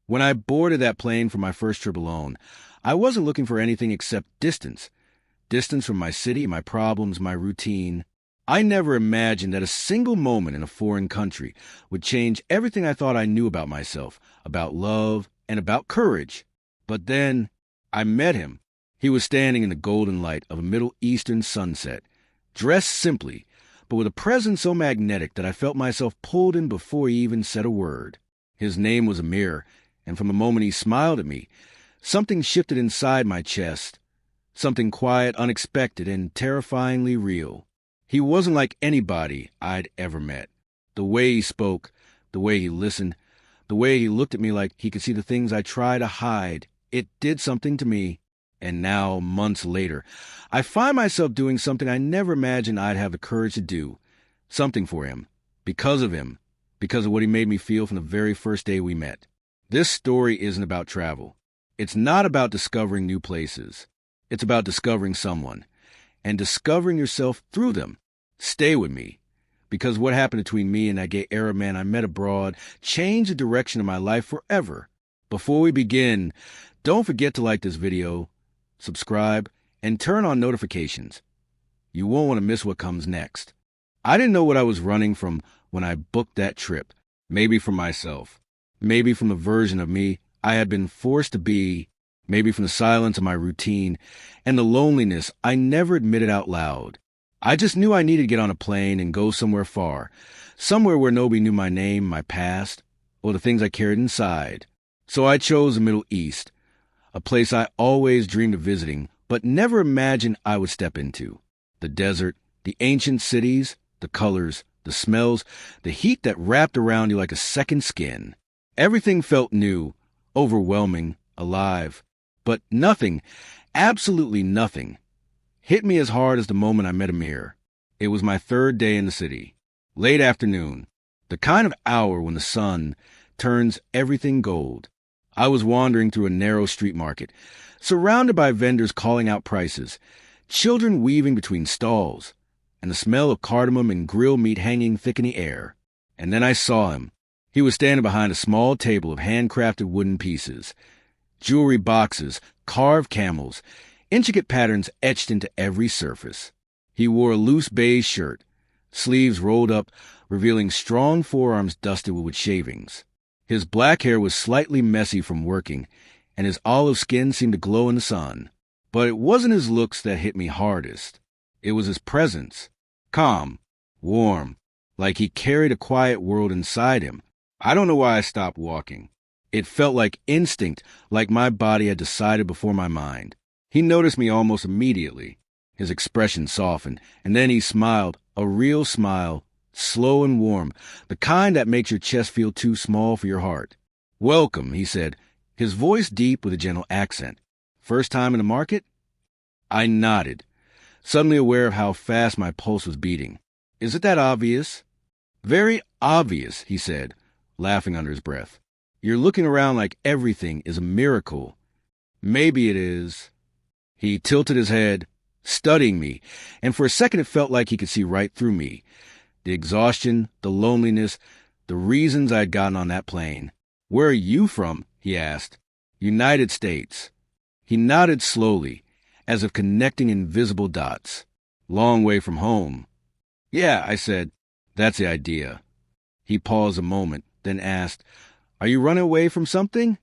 When I boarded that plane for my first trip alone, I wasn't looking for anything except distance. Distance from my city, my problems, my routine. I never imagined that a single moment in a foreign country would change everything I thought I knew about myself, about love, and about courage. But then I met him. He was standing in the golden light of a Middle Eastern sunset, dressed simply, but with a presence so magnetic that I felt myself pulled in before he even said a word. His name was Amir, and from the moment he smiled at me, something shifted inside my chest, something quiet, unexpected, and terrifyingly real. He wasn't like anybody I'd ever met. The way he spoke, the way he listened, the way he looked at me like he could see the things I try to hide, it did something to me. And now, months later, I find myself doing something I never imagined I'd have the courage to do. Something for him. Because of him. Because of what he made me feel from the very first day we met. This story isn't about travel. It's not about discovering new places. It's about discovering someone. And discovering yourself through them. Stay with me. Because what happened between me and that gay Arab man I met abroad changed the direction of my life forever. Before we begin, don't forget to like this video, subscribe, and turn on notifications. You won't want to miss what comes next. I didn't know what I was running from when I booked that trip. Maybe from myself. Maybe from the version of me I had been forced to be. Maybe from the silence of my routine and the loneliness I never admitted out loud. I just knew I needed to get on a plane and go somewhere far. Somewhere where nobody knew my name, my past, or the things I carried inside. So I chose the Middle East. A place I always dreamed of visiting, but never imagined I would step into. The desert, the ancient cities, the colors, the smells, the heat that wrapped around you like a second skin. Everything felt new, overwhelming, alive. But nothing, absolutely nothing, hit me as hard as the moment I met Amir. It was my third day in the city. Late afternoon, the kind of hour when the sun turns everything gold. I was wandering through a narrow street market, surrounded by vendors calling out prices, children weaving between stalls, and the smell of cardamom and grilled meat hanging thick in the air. And then I saw him. He was standing behind a small table of handcrafted wooden pieces, jewelry boxes, carved camels, intricate patterns etched into every surface. He wore a loose beige shirt, sleeves rolled up, revealing strong forearms dusted with shavings. His black hair was slightly messy from working, and his olive skin seemed to glow in the sun. But it wasn't his looks that hit me hardest. It was his presence. Calm, warm, like he carried a quiet world inside him. I don't know why I stopped walking. It felt like instinct, like my body had decided before my mind. He noticed me almost immediately. His expression softened, and then he smiled, a real smile, slow and warm, the kind that makes your chest feel too small for your heart. "Welcome," he said, his voice deep with a gentle accent. "First time in the market?" I nodded, suddenly aware of how fast my pulse was beating. "Is it that obvious?" "Very obvious," he said, laughing under his breath. "You're looking around like everything is a miracle." "Maybe it is." He tilted his head, studying me, and for a second it felt like he could see right through me. The exhaustion, the loneliness, the reasons I'd gotten on that plane. "Where are you from?" he asked. "United States." He nodded slowly, as if connecting invisible dots. "Long way from home." "Yeah," I said. "That's the idea." He paused a moment, then asked, "Are you running away from something?"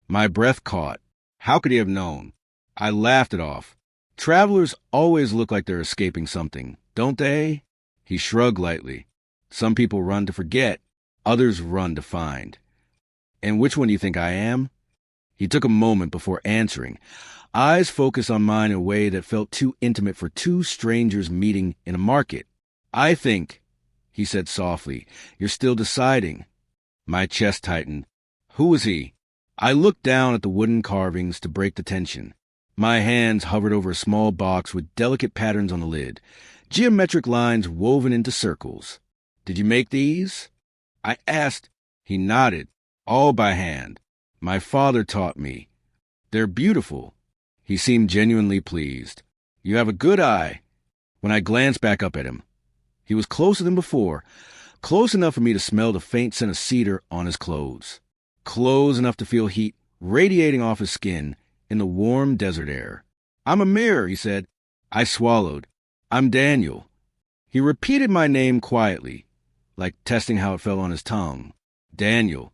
My breath caught. How could he have known? I laughed it off. Travelers always look like they're escaping something, don't they? He shrugged lightly. Some people run to forget, others run to find. "And which one do you think I am?" He took a moment before answering, eyes focused on mine in a way that felt too intimate for two strangers meeting in a market. "I think," he said softly, "you're still deciding." My chest tightened. Who was he? I looked down at the wooden carvings to break the tension. My hands hovered over a small box with delicate patterns on the lid, geometric lines woven into circles. "Did you make these?" I asked. He nodded. "All by hand. My father taught me. They're beautiful." He seemed genuinely pleased. "You have a good eye." When I glanced back up at him, he was closer than before, close enough for me to smell the faint scent of cedar on his clothes. close enough to feel heat radiating off his skin in the warm desert air. "I'm Amir," he said. I swallowed. "I'm Daniel." He repeated my name quietly, like testing how it fell on his tongue. Daniel.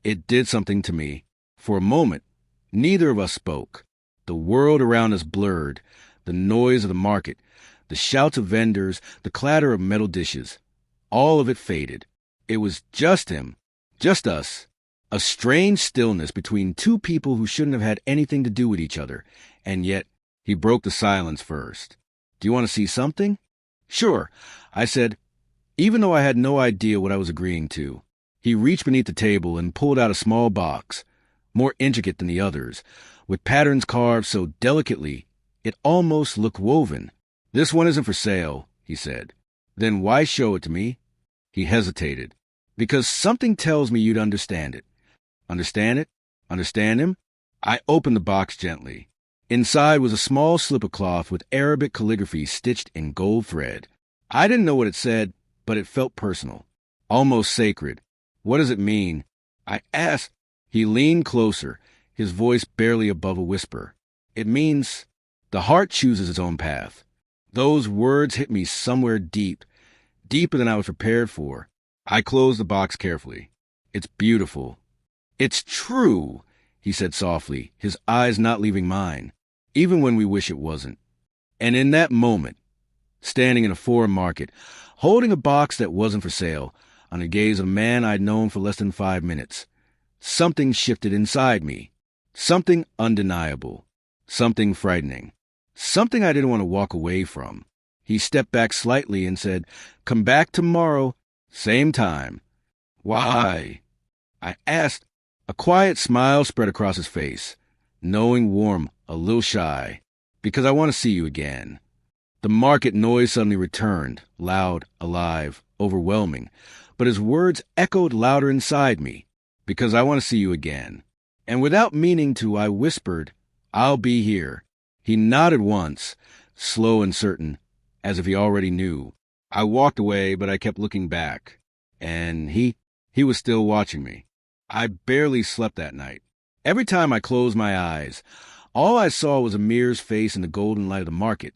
It did something to me. For a moment, neither of us spoke. The world around us blurred, the noise of the market, the shouts of vendors, the clatter of metal dishes. All of it faded. It was just him, just us. A strange stillness between two people who shouldn't have had anything to do with each other, and yet he broke the silence first. "Do you want to see something?" "Sure," I said, even though I had no idea what I was agreeing to. He reached beneath the table and pulled out a small box, more intricate than the others, with patterns carved so delicately it almost looked woven. "This one isn't for sale," he said. "Then why show it to me?" He hesitated. "Because something tells me you'd understand it." Understand it? Understand him? I opened the box gently. Inside was a small slip of cloth with Arabic calligraphy stitched in gold thread. I didn't know what it said, but it felt personal, almost sacred. "What does it mean?" I asked. He leaned closer, his voice barely above a whisper. "It means the heart chooses its own path." Those words hit me somewhere deep, deeper than I was prepared for. I closed the box carefully. "It's beautiful." "It's true," he said softly, his eyes not leaving mine, even when we wish it wasn't. And in that moment, standing in a foreign market, holding a box that wasn't for sale, on the gaze of a man I'd known for less than 5 minutes, something shifted inside me. Something undeniable. Something frightening. Something I didn't want to walk away from. He stepped back slightly and said, "Come back tomorrow, same time." "Why?" I asked. A quiet smile spread across his face, knowing, warm, a little shy. "Because I want to see you again." The market noise suddenly returned, loud, alive, overwhelming, but his words echoed louder inside me. "Because I want to see you again." And without meaning to, I whispered, "I'll be here." He nodded once, slow and certain, as if he already knew. I walked away, but I kept looking back. And he was still watching me. I barely slept that night. Every time I closed my eyes, all I saw was Amir's face in the golden light of the market.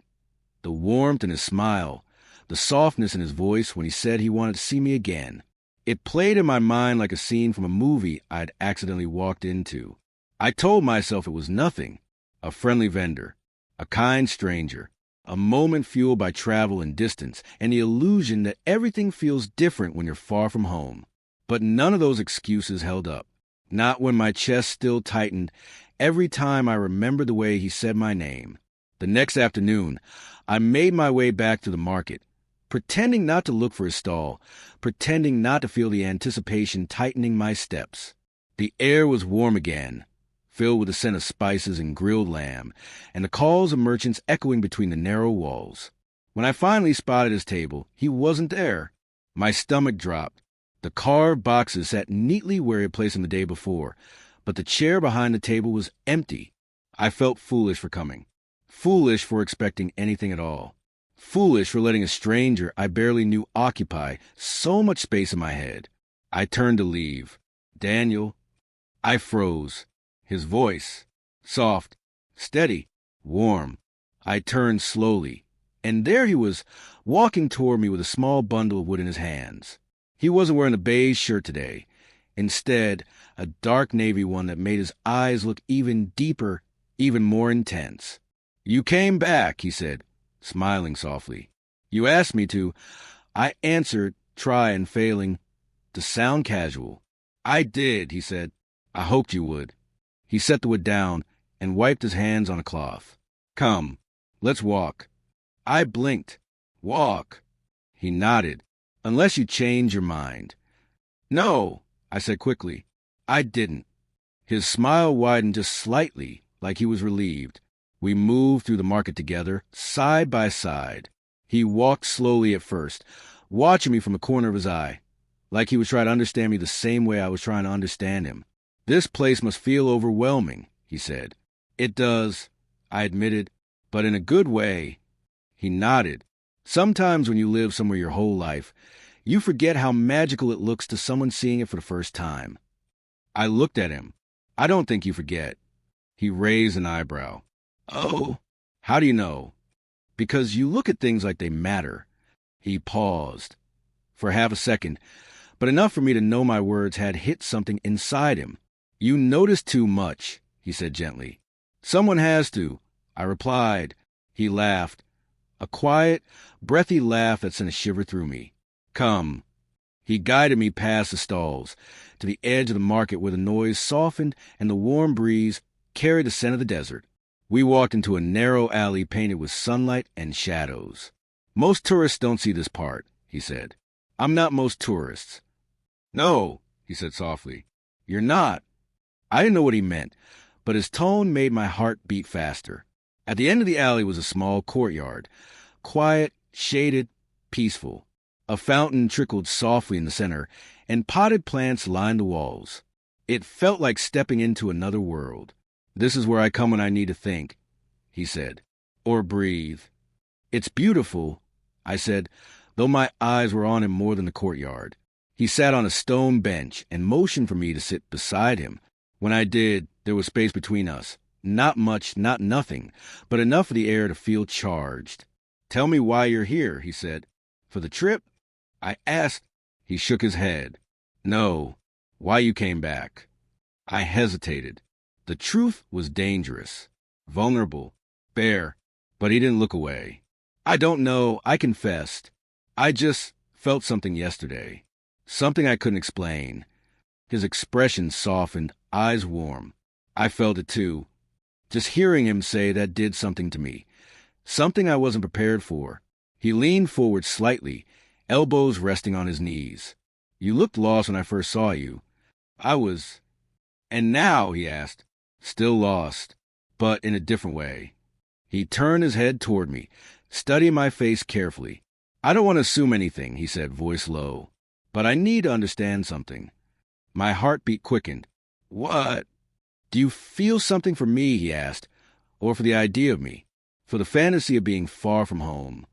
The warmth in his smile, the softness in his voice when he said he wanted to see me again. It played in my mind like a scene from a movie I'd accidentally walked into. I told myself it was nothing. A friendly vendor, a kind stranger, a moment fueled by travel and distance, and the illusion that everything feels different when you're far from home. But none of those excuses held up. Not when my chest still tightened every time I remembered the way he said my name. The next afternoon, I made my way back to the market, pretending not to look for his stall, pretending not to feel the anticipation tightening my steps. The air was warm again, filled with the scent of spices and grilled lamb, and the calls of merchants echoing between the narrow walls. When I finally spotted his table, he wasn't there. My stomach dropped. The carved boxes sat neatly where he had placed them the day before, but the chair behind the table was empty. I felt foolish for coming. Foolish for expecting anything at all. Foolish for letting a stranger I barely knew occupy so much space in my head. I turned to leave. "Daniel." I froze. His voice, soft, steady, warm. I turned slowly, and there he was, walking toward me with a small bundle of wood in his hands. He wasn't wearing a beige shirt today. Instead, a dark navy one that made his eyes look even deeper, even more intense. "You came back," he said, smiling softly. "You asked me to." I answered, trying, failing, to sound casual. "I did," he said. "I hoped you would." He set the wood down and wiped his hands on a cloth. "Come, let's walk." I blinked. "Walk?" He nodded. "Unless you change your mind." "No," I said quickly. I didn't. His smile widened just slightly, like he was relieved. We moved through the market together, side by side. He walked slowly at first, watching me from the corner of his eye, like he was trying to understand me the same way I was trying to understand him. "This place must feel overwhelming," he said. "It does," I admitted, "but in a good way." He nodded. "Sometimes when you live somewhere your whole life, you forget how magical it looks to someone seeing it for the first time." I looked at him. I don't think you forget. He raised an eyebrow. Oh, how do you know? Because you look at things like they matter. He paused for half a second, but enough for me to know my words had hit something inside him. You notice too much, he said gently. Someone has to, I replied. He laughed. A quiet, breathy laugh that sent a shiver through me. Come. He guided me past the stalls, to the edge of the market where the noise softened and the warm breeze carried the scent of the desert. We walked into a narrow alley painted with sunlight and shadows. Most tourists don't see this part, he said. I'm not most tourists. No, he said softly. You're not. I didn't know what he meant, but his tone made my heart beat faster. At the end of the alley was a small courtyard, quiet, shaded, peaceful. A fountain trickled softly in the center, and potted plants lined the walls. It felt like stepping into another world. This is where I come when I need to think, he said, or breathe. It's beautiful, I said, though my eyes were on him more than the courtyard. He sat on a stone bench and motioned for me to sit beside him. When I did, there was space between us. Not much, not nothing, but enough for the air to feel charged. Tell me why you're here, he said. For the trip? I asked. He shook his head. No, why you came back. I hesitated. The truth was dangerous, vulnerable, bare, but he didn't look away. I don't know, I confessed. I just felt something yesterday. Something I couldn't explain. His expression softened, eyes warm. I felt it too. Just hearing him say that did something to me. Something I wasn't prepared for. He leaned forward slightly, elbows resting on his knees. You looked lost when I first saw you. I was. And now, he asked. Still lost, but in a different way. He turned his head toward me, studying my face carefully. I don't want to assume anything, he said, voice low. But I need to understand something. My heartbeat quickened. What? Do you feel something for me, he asked, or for the idea of me, for the fantasy of being far from home?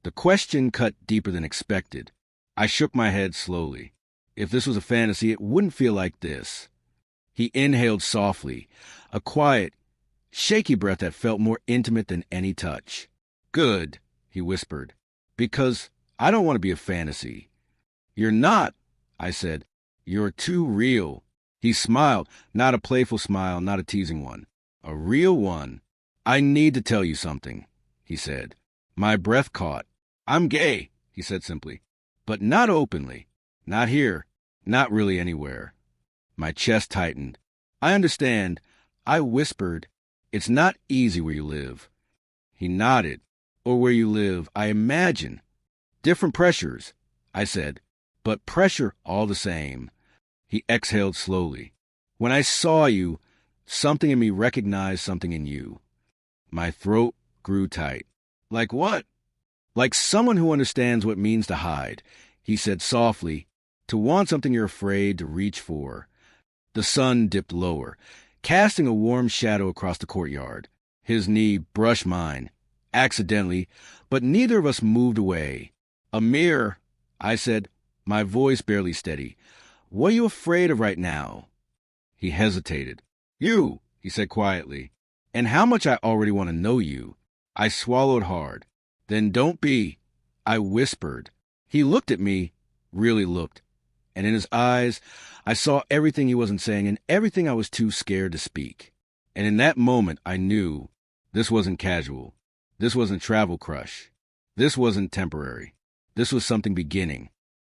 The question cut deeper than expected. I shook my head slowly. If this was a fantasy, it wouldn't feel like this. He inhaled softly, a quiet, shaky breath that felt more intimate than any touch. Good, he whispered, because I don't want to be a fantasy. You're not, I said. You're too real. He smiled, not a playful smile, not a teasing one. A real one. I need to tell you something, he said. My breath caught. I'm gay, he said simply, but not openly. Not here. Not really anywhere. My chest tightened. I understand. I whispered. It's not easy where you live. He nodded. Or where you live, I imagine. Different pressures, I said, but pressure all the same. He exhaled slowly. When I saw you, something in me recognized something in you. My throat grew tight. Like what? Like someone who understands what it means to hide, he said softly, to want something you're afraid to reach for. The sun dipped lower, casting a warm shadow across the courtyard. His knee brushed mine, accidentally, but neither of us moved away. Amir, I said, my voice barely steady, what are you afraid of right now? He hesitated. You, he said quietly, and how much I already want to know you. I swallowed hard. Then don't be, I whispered. He looked at me, really looked, and in his eyes, I saw everything he wasn't saying and everything I was too scared to speak. And in that moment, I knew this wasn't casual. This wasn't travel crush. This wasn't temporary. This was something beginning.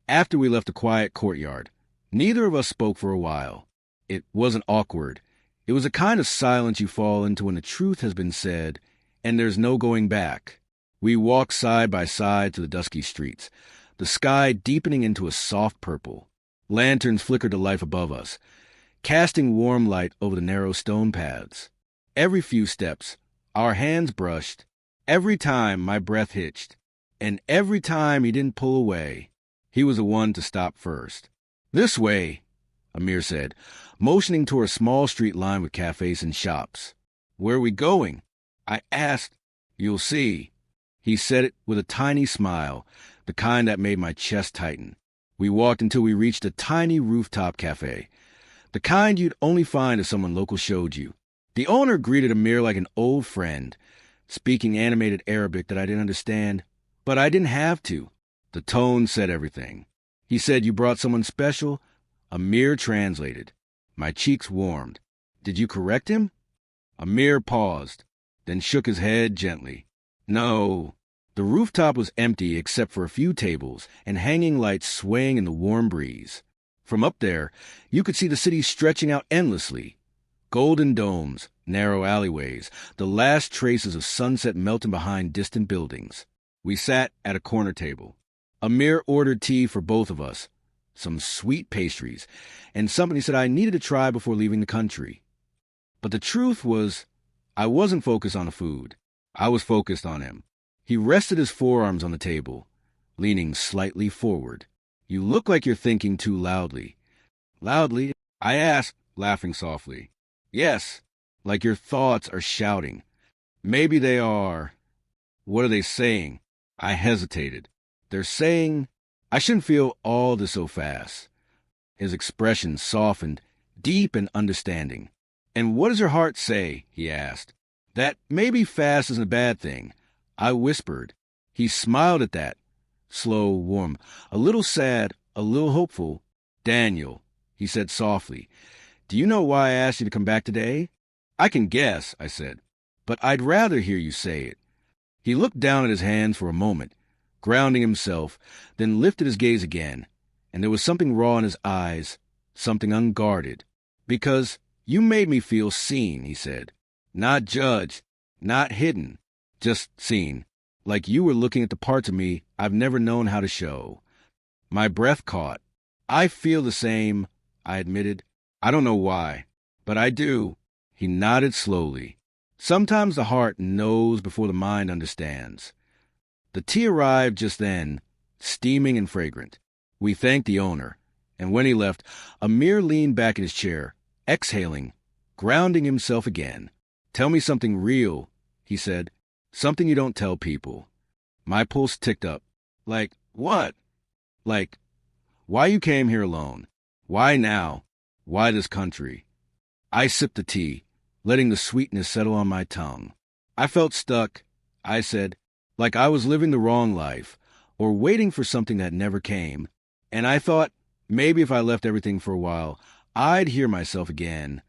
After we left the quiet courtyard, neither of us spoke for a while. It wasn't awkward. It was a kind of silence you fall into when the truth has been said and there's no going back. We walked side by side to the dusky streets, the sky deepening into a soft purple. Lanterns flickered to life above us, casting warm light over the narrow stone paths. Every few steps, our hands brushed. Every time my breath hitched, and every time he didn't pull away, he was the one to stop first. This way, Amir said, motioning toward a small street lined with cafes and shops. Where are we going? I asked. You'll see. He said it with a tiny smile, the kind that made my chest tighten. We walked until we reached a tiny rooftop cafe. The kind you'd only find if someone local showed you. The owner greeted Amir like an old friend, speaking animated Arabic that I didn't understand, but I didn't have to. The tone said everything. He said, "You brought someone special?" Amir translated. My cheeks warmed. "Did you correct him?" Amir paused, then shook his head gently. "No." The rooftop was empty except for a few tables and hanging lights swaying in the warm breeze. From up there, you could see the city stretching out endlessly. Golden domes, narrow alleyways, the last traces of sunset melting behind distant buildings. We sat at a corner table. Amir ordered tea for both of us, some sweet pastries, and something he said I needed to try before leaving the country. But the truth was, I wasn't focused on the food. I was focused on him. He rested his forearms on the table, leaning slightly forward. "You look like you're thinking too loudly." "Loudly?" I asked, laughing softly. "Yes, like your thoughts are shouting." "Maybe they are." "What are they saying?" I hesitated. "They're saying I shouldn't feel all this so fast." His expression softened, deep and understanding. "And what does your heart say?" he asked. "That maybe fast isn't a bad thing." I whispered. He smiled at that, slow, warm, a little sad, a little hopeful. "Daniel," he said softly, "do you know why I asked you to come back today?" "I can guess," I said, "but I'd rather hear you say it." He looked down at his hands for a moment, grounding himself, then lifted his gaze again, and there was something raw in his eyes, something unguarded. "Because you made me feel seen," he said. "Not judged, not hidden, just seen, like you were looking at the parts of me I've never known how to show." My breath caught. "I feel the same," I admitted. "I don't know why, but I do." He nodded slowly. Sometimes the heart knows before the mind understands. The tea arrived just then, steaming and fragrant. We thanked the owner, and when he left, Amir leaned back in his chair, exhaling, grounding himself again. "Tell me something real," he said. "Something you don't tell people." My pulse ticked up. "Like what?" "Like, why you came here alone. Why now? Why this country?" I sipped the tea, letting the sweetness settle on my tongue. I felt stuck, I said, like I was living the wrong life, or waiting for something that never came. And I thought, maybe if I left everything for a while, I'd hear myself again.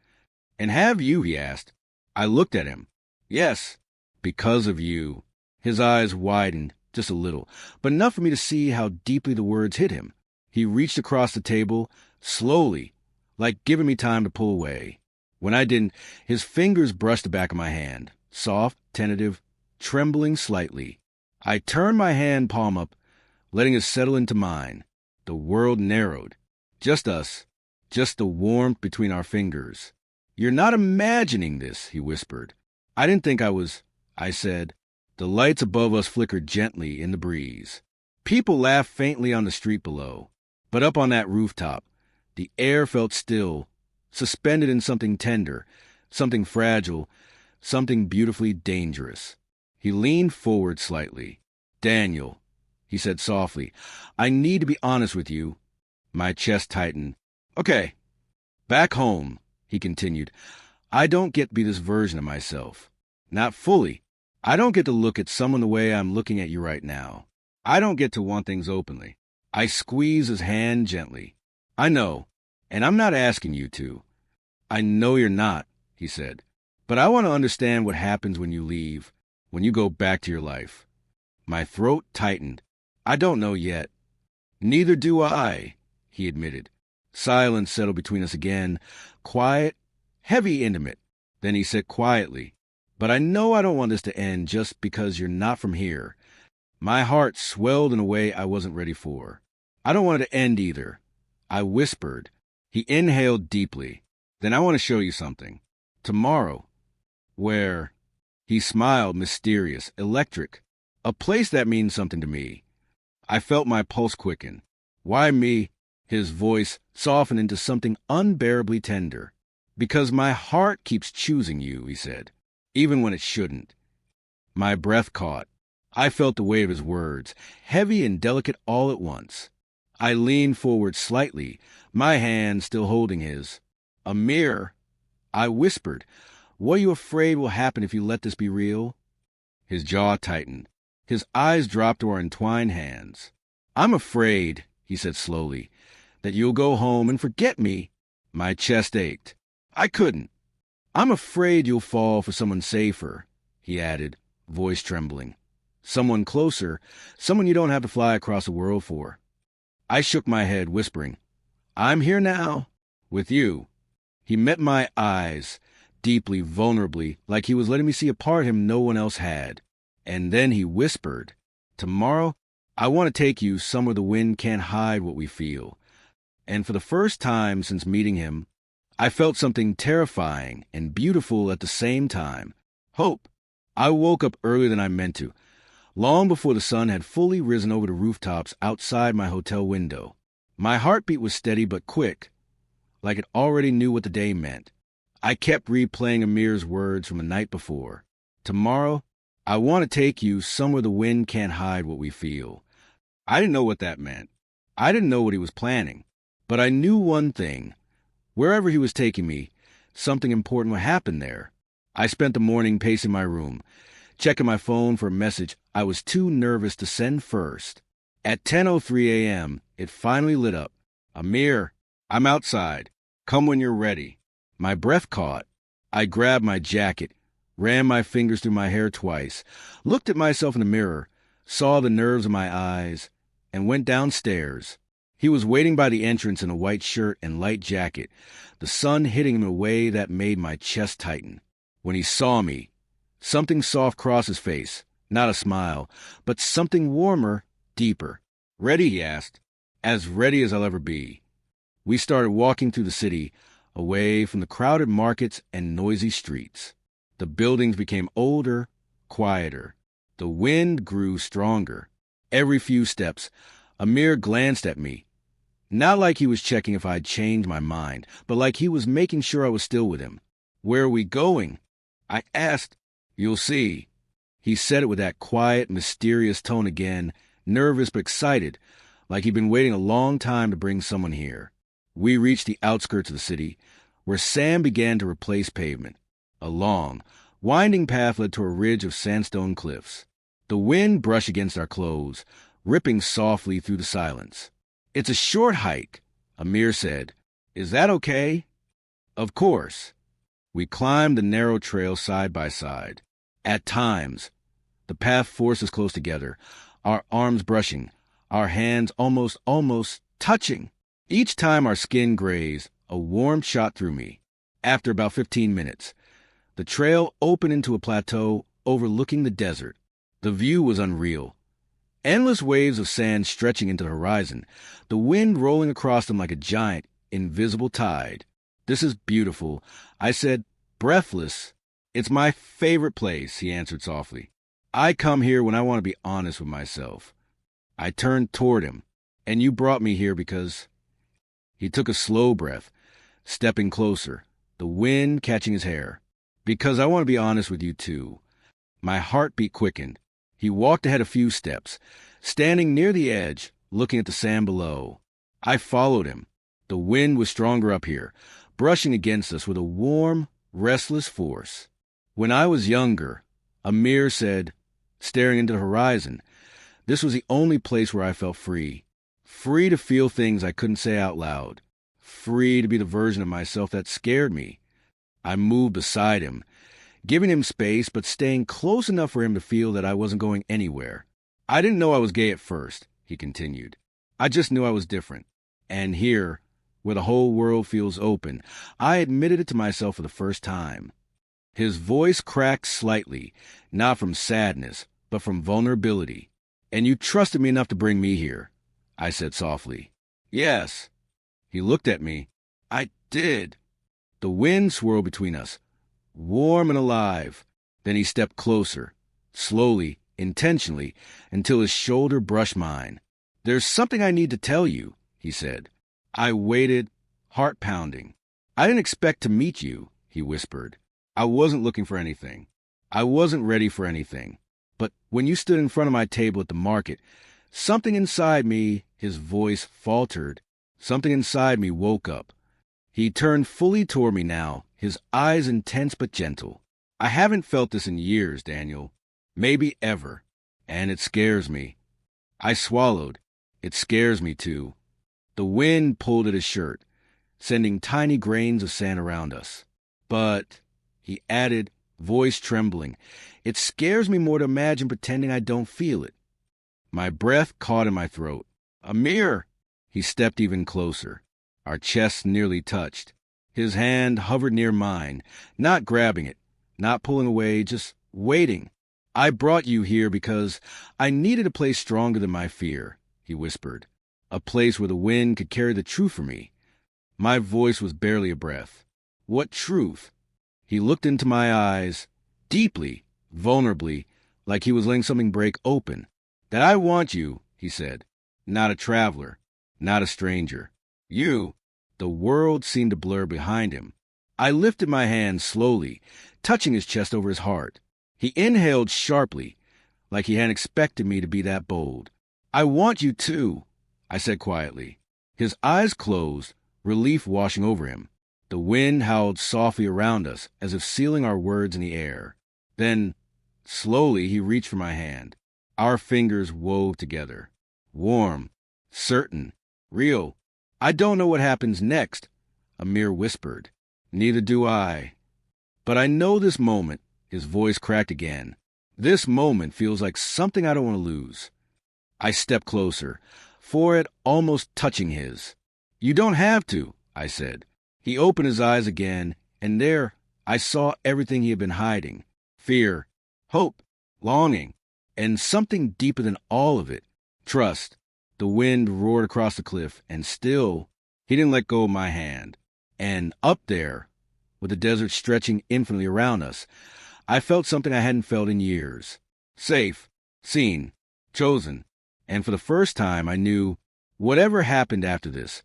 "And have you?" he asked. I looked at him. "Yes, because of you." His eyes widened just a little, but enough for me to see how deeply the words hit him. He reached across the table, slowly, like giving me time to pull away. When I didn't, his fingers brushed the back of my hand, soft, tentative, trembling slightly. I turned my hand palm up, letting it settle into mine. The world narrowed. Just us, just the warmth between our fingers. "You're not imagining this," he whispered. "I didn't think I was," I said. The lights above us flickered gently in the breeze. People laughed faintly on the street below. But up on that rooftop, the air felt still, suspended in something tender, something fragile, something beautifully dangerous. He leaned forward slightly. "Daniel," he said softly, "I need to be honest with you." My chest tightened. "Okay. Back home," he continued, "I don't get to be this version of myself. Not fully. I don't get to look at someone the way I'm looking at you right now. I don't get to want things openly." I squeezed his hand gently. "I know, and I'm not asking you to." "I know you're not," he said. "But I want to understand what happens when you leave, when you go back to your life." My throat tightened. "I don't know yet." "Neither do I," he admitted. Silence settled between us again, quiet, heavy, intimate. Then he said quietly, "But I know I don't want this to end just because you're not from here." My heart swelled in a way I wasn't ready for. "I don't want it to end either." I whispered. He inhaled deeply. "Then I want to show you something. Tomorrow." "Where?" He smiled, mysterious, electric. "A place that means something to me." I felt my pulse quicken. "Why me?" His voice softened into something unbearably tender. "Because my heart keeps choosing you," he said, "even when it shouldn't." My breath caught. I felt the weight of his words, heavy and delicate all at once. I leaned forward slightly, my hand still holding his. Amir, I whispered, what are you afraid will happen if you let this be real? His jaw tightened. His eyes dropped to our entwined hands. I'm afraid, he said slowly, that you'll go home and forget me. My chest ached. I couldn't. I'm afraid you'll fall for someone safer, he added, voice trembling. Someone closer, someone you don't have to fly across the world for. I shook my head, whispering, I'm here now, with you. He met my eyes, deeply, vulnerably, like he was letting me see a part of him no one else had. And then he whispered, tomorrow, I want to take you somewhere the wind can't hide what we feel. And for the first time since meeting him, I felt something terrifying and beautiful at the same time. Hope. I woke up earlier than I meant to, long before the sun had fully risen over the rooftops outside my hotel window. My heartbeat was steady but quick, like it already knew what the day meant. I kept replaying Amir's words from the night before. Tomorrow, I want to take you somewhere the wind can't hide what we feel. I didn't know what that meant. I didn't know what he was planning. But I knew one thing. Wherever he was taking me, something important would happen there. I spent the morning pacing my room, checking my phone for a message I was too nervous to send first. At 10:03 a.m., it finally lit up. Amir, I'm outside. Come when you're ready. My breath caught. I grabbed my jacket, ran my fingers through my hair twice, looked at myself in the mirror, saw the nerves in my eyes, and went downstairs. He was waiting by the entrance in a white shirt and light jacket, the sun hitting him in a way that made my chest tighten. When he saw me, something soft crossed his face, not a smile, but something warmer, deeper. Ready, he asked. As ready as I'll ever be. We started walking through the city, away from the crowded markets and noisy streets. The buildings became older, quieter. The wind grew stronger. Every few steps, Amir glanced at me. Not like he was checking if I'd changed my mind, but like he was making sure I was still with him. Where are we going? I asked. You'll see. He said it with that quiet, mysterious tone again, nervous but excited, like he'd been waiting a long time to bring someone here. We reached the outskirts of the city, where sand began to replace pavement. A long, winding path led to a ridge of sandstone cliffs. The wind brushed against our clothes, ripping softly through the silence. It's a short hike, Amir said. Is that okay? Of course. We climbed the narrow trail side by side. At times, the path forced us close together, our arms brushing, our hands almost touching. Each time our skin grazed, a warmth shot through me. After about 15 minutes, the trail opened into a plateau overlooking the desert. The view was unreal. Endless waves of sand stretching into the horizon, the wind rolling across them like a giant, invisible tide. This is beautiful, I said, breathless. It's my favorite place, he answered softly. I come here when I want to be honest with myself. I turned toward him. And you brought me here because... He took a slow breath, stepping closer, the wind catching his hair. Because I want to be honest with you, too. My heartbeat quickened. He walked ahead a few steps, standing near the edge, looking at the sand below. I followed him. The wind was stronger up here, brushing against us with a warm, restless force. When I was younger, Amir said, staring into the horizon, this was the only place where I felt free. Free to feel things I couldn't say out loud. Free to be the version of myself that scared me. I moved beside him, giving him space but staying close enough for him to feel that I wasn't going anywhere. I didn't know I was gay at first, he continued. I just knew I was different. And here, where the whole world feels open, I admitted it to myself for the first time. His voice cracked slightly, not from sadness, but from vulnerability. And you trusted me enough to bring me here, I said softly. Yes. He looked at me. I did. The wind swirled between us, warm and alive. Then he stepped closer, slowly, intentionally, until his shoulder brushed mine. There's something I need to tell you, he said. I waited, heart pounding. I didn't expect to meet you, he whispered. I wasn't looking for anything. I wasn't ready for anything. But when you stood in front of my table at the market, something inside me, his voice faltered, something inside me woke up. He turned fully toward me now, his eyes intense but gentle. I haven't felt this in years, Daniel. Maybe ever. And it scares me. I swallowed. It scares me, too. The wind pulled at his shirt, sending tiny grains of sand around us. But, he added, voice trembling, it scares me more to imagine pretending I don't feel it. My breath caught in my throat. Amir! He stepped even closer. Our chests nearly touched. His hand hovered near mine, not grabbing it, not pulling away, just waiting. I brought you here because I needed a place stronger than my fear, he whispered. A place where the wind could carry the truth for me. My voice was barely a breath. What truth? He looked into my eyes, deeply, vulnerably, like he was letting something break open. That I want you, he said. Not a traveler, not a stranger. You. The world seemed to blur behind him. I lifted my hand slowly, touching his chest over his heart. He inhaled sharply, like he hadn't expected me to be that bold. I want you too, I said quietly. His eyes closed, relief washing over him. The wind howled softly around us, as if sealing our words in the air. Then, slowly, he reached for my hand. Our fingers wove together. Warm, certain, real. I don't know what happens next, Amir whispered. Neither do I. But I know this moment, his voice cracked again. This moment feels like something I don't want to lose. I stepped closer, forehead almost touching his. You don't have to, I said. He opened his eyes again, and there I saw everything he had been hiding. Fear, hope, longing, and something deeper than all of it, trust. The wind roared across the cliff, and still, he didn't let go of my hand. And up there, with the desert stretching infinitely around us, I felt something I hadn't felt in years. Safe, seen, chosen. And for the first time, I knew, whatever happened after this,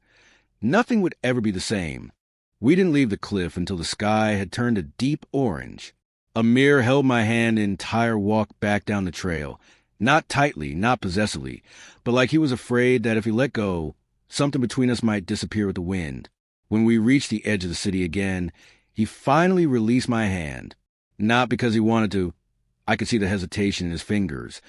nothing would ever be the same. We didn't leave the cliff until the sky had turned a deep orange. Amir held my hand the entire walk back down the trail. Not tightly, not possessively, but like he was afraid that if he let go, something between us might disappear with the wind. When we reached the edge of the city again, he finally released my hand. Not because he wanted to, I could see the hesitation in his fingers,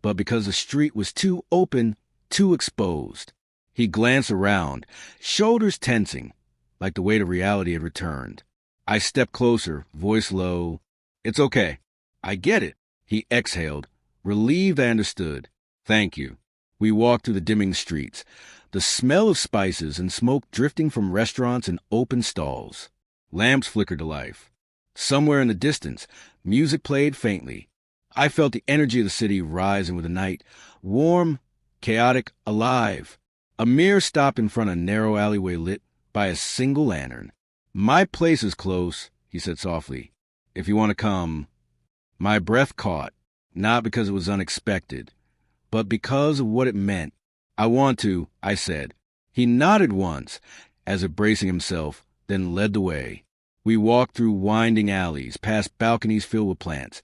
but because the street was too open, too exposed. He glanced around, shoulders tensing, like the weight of reality had returned. I stepped closer, voice low. It's okay. I get it. He exhaled, relieved I understood. Thank you. We walked through the dimming streets, the smell of spices and smoke drifting from restaurants and open stalls. Lamps flickered to life. Somewhere in the distance, music played faintly. I felt the energy of the city rising with the night, warm, chaotic, alive. Amir stopped in front of a narrow alleyway lit by a single lantern. My place is close, he said softly. If you want to come. My breath caught, not because it was unexpected, but because of what it meant. I want to, I said. He nodded once, as if bracing himself, then led the way. We walked through winding alleys, past balconies filled with plants,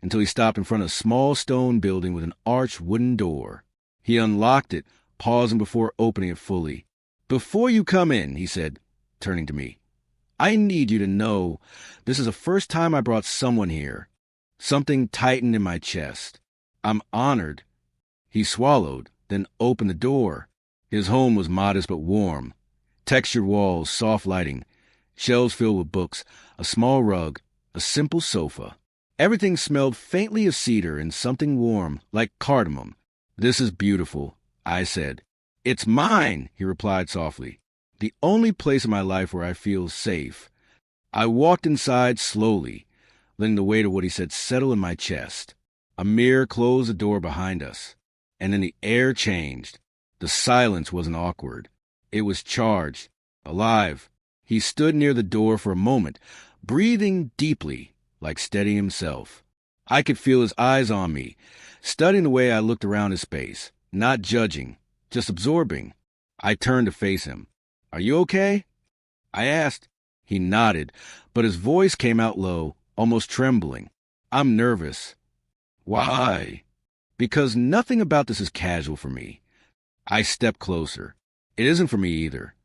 until he stopped in front of a small stone building with an arched wooden door. He unlocked it, pausing before opening it fully. Before you come in, he said, turning to me, I need you to know this is the first time I brought someone here. Something tightened in my chest. I'm honored. He swallowed, then opened the door. His home was modest but warm. Textured walls, soft lighting, shelves filled with books, a small rug, a simple sofa. Everything smelled faintly of cedar and something warm, like cardamom. This is beautiful, I said. It's mine, he replied softly. The only place in my life where I feel safe. I walked inside slowly, letting the weight of what he said settle in my chest. Amir closed the door behind us, and then the air changed. The silence wasn't awkward. It was charged, alive. He stood near the door for a moment, breathing deeply, like steadying himself. I could feel his eyes on me, studying the way I looked around his space, not judging, just absorbing. I turned to face him. Are you okay? I asked. He nodded, but his voice came out low, almost trembling. I'm nervous. Why? Because nothing about this is casual for me. I stepped closer. It isn't for me either.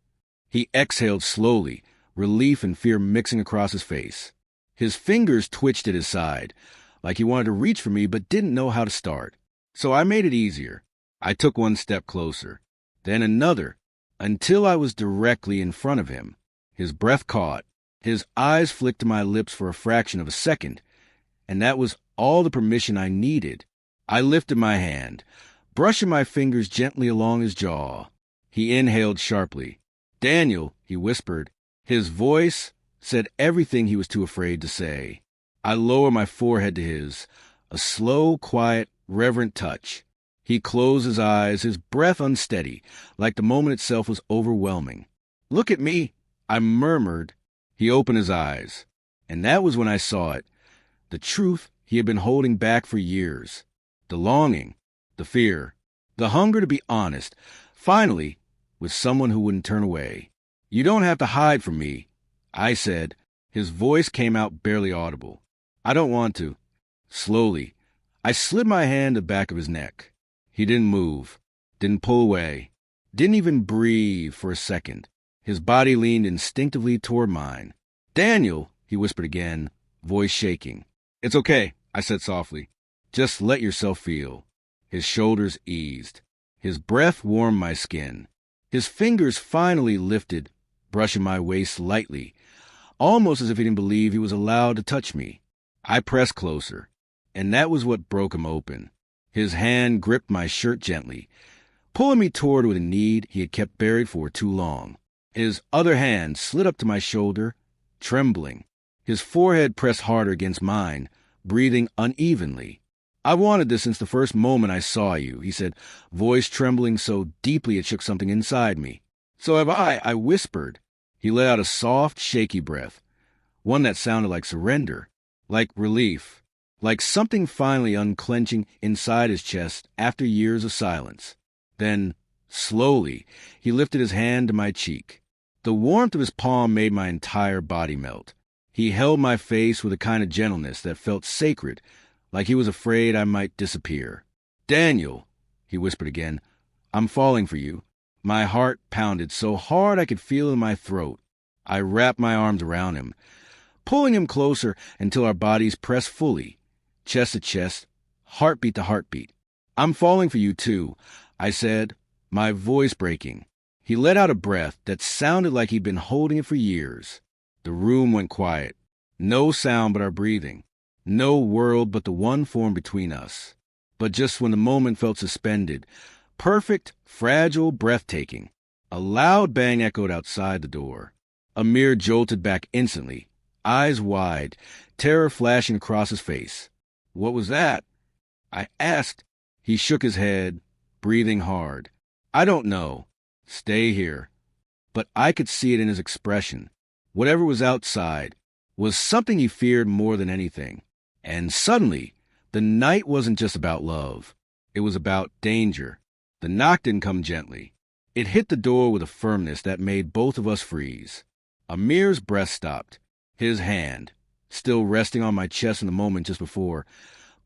He exhaled slowly, relief and fear mixing across his face. His fingers twitched at his side, like he wanted to reach for me but didn't know how to start. So I made it easier. I took one step closer, then another, until I was directly in front of him. His breath caught. His eyes flicked to my lips for a fraction of a second, and that was all the permission I needed. I lifted my hand, brushing my fingers gently along his jaw. He inhaled sharply. "Daniel," he whispered. His voice said everything he was too afraid to say. I lowered my forehead to his, a slow, quiet, reverent touch. He closed his eyes, his breath unsteady, like the moment itself was overwhelming. "Look at me," I murmured. He opened his eyes, and that was when I saw it. The truth he had been holding back for years. The longing, the fear, the hunger to be honest, finally, with someone who wouldn't turn away. "You don't have to hide from me," I said. His voice came out barely audible. "I don't want to." Slowly, I slid my hand to the back of his neck. He didn't move, didn't pull away, didn't even breathe for a second. His body leaned instinctively toward mine. "Daniel," he whispered again, voice shaking. "It's okay," I said softly. "Just let yourself feel." His shoulders eased. His breath warmed my skin. His fingers finally lifted, brushing my waist lightly, almost as if he didn't believe he was allowed to touch me. I pressed closer, and that was what broke him open. His hand gripped my shirt gently, pulling me toward with a need he had kept buried for too long. His other hand slid up to my shoulder, trembling. His forehead pressed harder against mine, breathing unevenly. "I wanted this since the first moment I saw you," he said, voice trembling so deeply it shook something inside me. "So have I whispered. He let out a soft, shaky breath, one that sounded like surrender, like relief, like something finally unclenching inside his chest after years of silence. Then, slowly, he lifted his hand to my cheek. The warmth of his palm made my entire body melt. He held my face with a kind of gentleness that felt sacred, like he was afraid I might disappear. "Daniel," he whispered again, "I'm falling for you." My heart pounded so hard I could feel it in my throat. I wrapped my arms around him, pulling him closer until our bodies pressed fully, chest to chest, heartbeat to heartbeat. "I'm falling for you, too," I said, my voice breaking. He let out a breath that sounded like he'd been holding it for years. The room went quiet. No sound but our breathing. No world but the one formed between us. But just when the moment felt suspended, perfect, fragile, breathtaking, a loud bang echoed outside the door. Amir jolted back instantly, eyes wide, terror flashing across his face. "What was that?" I asked. He shook his head, breathing hard. "I don't know. Stay here." But I could see it in his expression. Whatever was outside was something he feared more than anything. And suddenly, the night wasn't just about love. It was about danger. The knock didn't come gently. It hit the door with a firmness that made both of us freeze. Amir's breath stopped. His hand, still resting on my chest in the moment just before,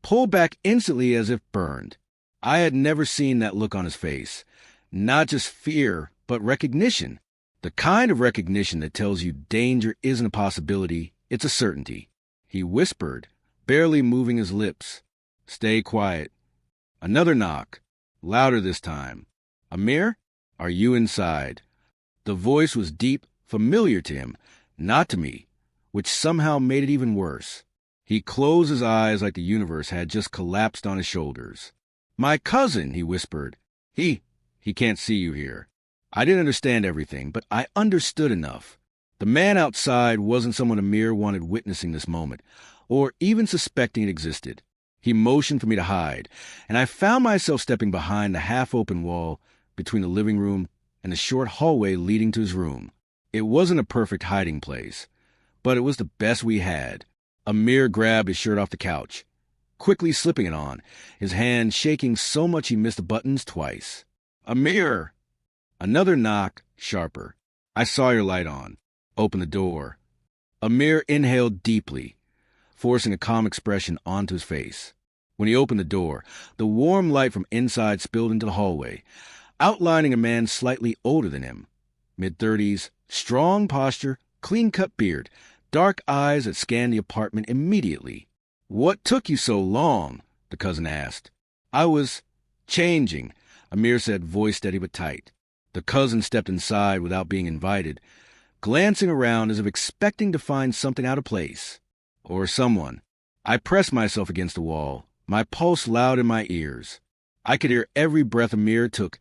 pulled back instantly as if burned. I had never seen that look on his face. Not just fear, but recognition. The kind of recognition that tells you danger isn't a possibility, it's a certainty. He whispered, barely moving his lips, "Stay quiet." Another knock, louder this time. "Amir, are you inside?" The voice was deep, familiar to him, not to me, which somehow made it even worse. He closed his eyes like the universe had just collapsed on his shoulders. "My cousin," he whispered. He can't see you here." I didn't understand everything, but I understood enough. The man outside wasn't someone Amir wanted witnessing this moment, or even suspecting it existed. He motioned for me to hide, and I found myself stepping behind the half-open wall between the living room and the short hallway leading to his room. It wasn't a perfect hiding place, but it was the best we had. Amir grabbed his shirt off the couch, quickly slipping it on, his hand shaking so much he missed the buttons twice. "Amir!" Another knock, sharper. "I saw your light on." "Open the door." Amir inhaled deeply, forcing a calm expression onto his face. When he opened the door, the warm light from inside spilled into the hallway, outlining a man slightly older than him. Mid-30s, strong posture, clean-cut beard, dark eyes that scanned the apartment immediately. "What took you so long?" the cousin asked. "I was changing," Amir said, voice steady but tight. The cousin stepped inside without being invited, glancing around as if expecting to find something out of place. Or someone. I pressed myself against the wall, my pulse loud in my ears. I could hear every breath Amir took,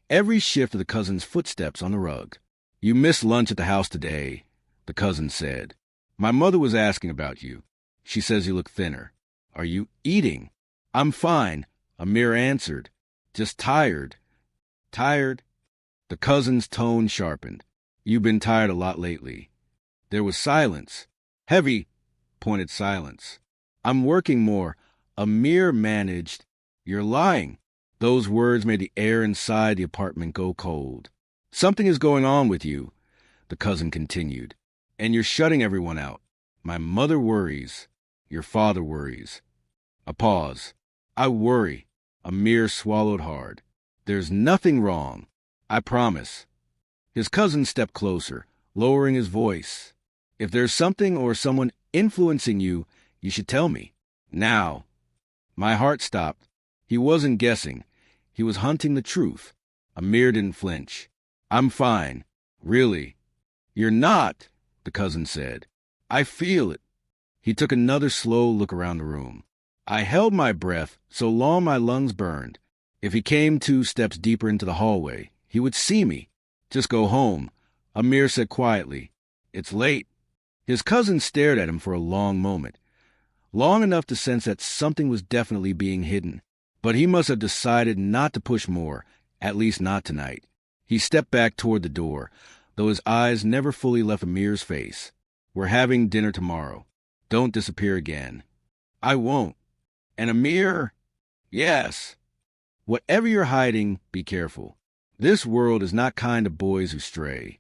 every shift of the cousin's footsteps on the rug. "You missed lunch at the house today," the cousin said. "My mother was asking about you. She says you look thinner. Are you eating?" "I'm fine," Amir answered. "Just tired." "Tired?" The cousin's tone sharpened. "You've been tired a lot lately." There was silence. Heavy, pointed silence. "I'm working more," Amir managed. "You're lying." Those words made the air inside the apartment go cold. "Something is going on with you," the cousin continued, "and you're shutting everyone out. My mother worries. Your father worries." A pause. "I worry." Amir swallowed hard. "There's nothing wrong. I promise." His cousin stepped closer, lowering his voice. "If there's something or someone influencing you, you should tell me. Now." My heart stopped. He wasn't guessing. He was hunting the truth. Amir didn't flinch. "I'm fine. Really." "You're not," the cousin said. "I feel it." He took another slow look around the room. I held my breath so long my lungs burned. If he came 2 steps deeper into the hallway, he would see me. "Just go home," Amir said quietly. "It's late." His cousin stared at him for a long moment, long enough to sense that something was definitely being hidden. But he must have decided not to push more, at least not tonight. He stepped back toward the door, though his eyes never fully left Amir's face. "We're having dinner tomorrow. Don't disappear again." "I won't." "And Amir?" "Yes." "Whatever you're hiding, be careful. This world is not kind to boys who stray."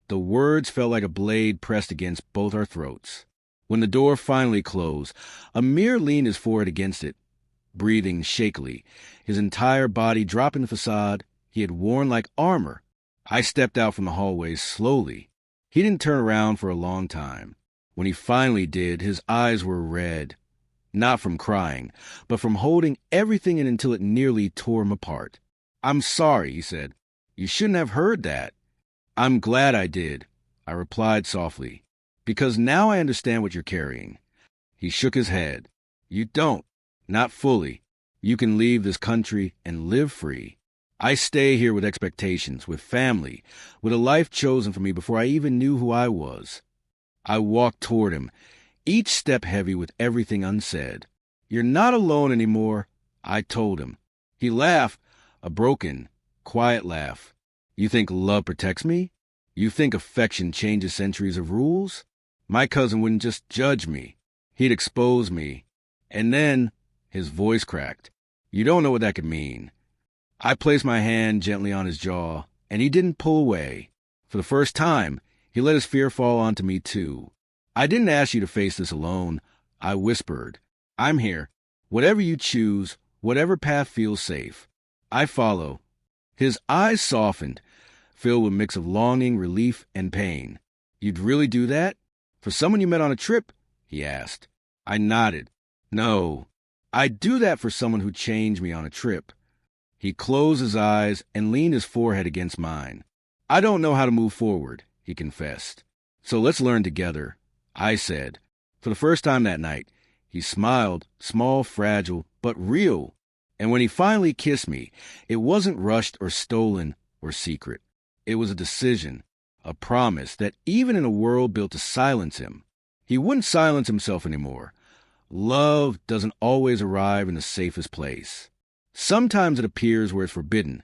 The words felt like a blade pressed against both our throats. When the door finally closed, Amir leaned his forehead against it, breathing shakily, his entire body dropping the facade he had worn like armor. I stepped out from the hallway slowly. He didn't turn around for a long time. When he finally did, his eyes were red. Not from crying, but from holding everything in until it nearly tore him apart. "I'm sorry," he said. "You shouldn't have heard that." "I'm glad I did," I replied softly, "because now I understand what you're carrying." He shook his head. "You don't. Not fully. You can leave this country and live free. I stay here with expectations, with family, with a life chosen for me before I even knew who I was." I walked toward him, each step heavy with everything unsaid. "You're not alone anymore," I told him. He laughed, a broken, quiet laugh. "You think love protects me? You think affection changes centuries of rules? My cousin wouldn't just judge me. He'd expose me. And then," his voice cracked, "you don't know what that could mean." I placed my hand gently on his jaw, and he didn't pull away. For the first time, he let his fear fall onto me too. "I didn't ask you to face this alone," I whispered. "I'm here. Whatever you choose, whatever path feels safe. I follow." His eyes softened, filled with a mix of longing, relief, and pain. "You'd really do that? For someone you met on a trip?" he asked. I nodded. "No, I'd do that for someone who changed me on a trip." He closed his eyes and leaned his forehead against mine. "I don't know how to move forward," he confessed. "So let's learn together," I said. For the first time that night, he smiled, small, fragile, but real. And when he finally kissed me, it wasn't rushed or stolen or secret. It was a decision, a promise that even in a world built to silence him, he wouldn't silence himself anymore. Love doesn't always arrive in the safest place. Sometimes it appears where it's forbidden,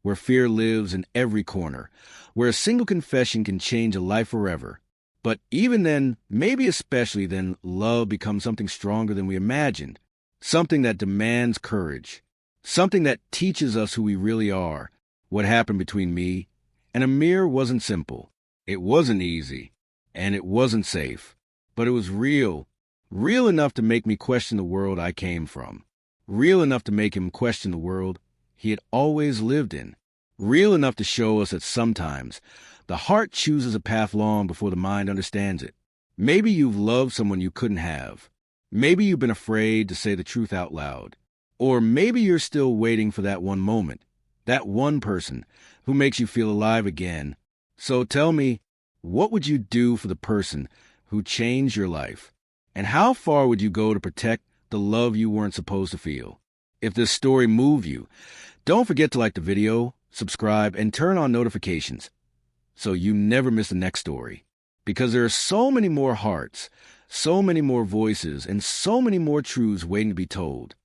where fear lives in every corner, where a single confession can change a life forever. But even then, maybe especially then, love becomes something stronger than we imagined, something that demands courage, something that teaches us who we really are. What happened between me and Amir wasn't simple. It wasn't easy, and it wasn't safe. But it was real, real enough to make me question the world I came from, real enough to make him question the world he had always lived in. Real enough to show us that sometimes the heart chooses a path long before the mind understands it. Maybe you've loved someone you couldn't have. Maybe you've been afraid to say the truth out loud. Or maybe you're still waiting for that one moment, that one person who makes you feel alive again. So tell me, what would you do for the person who changed your life? And how far would you go to protect the love you weren't supposed to feel? If this story moved you, don't forget to like the video, subscribe, and turn on notifications so you never miss the next story. Because there are so many more hearts, so many more voices, and so many more truths waiting to be told.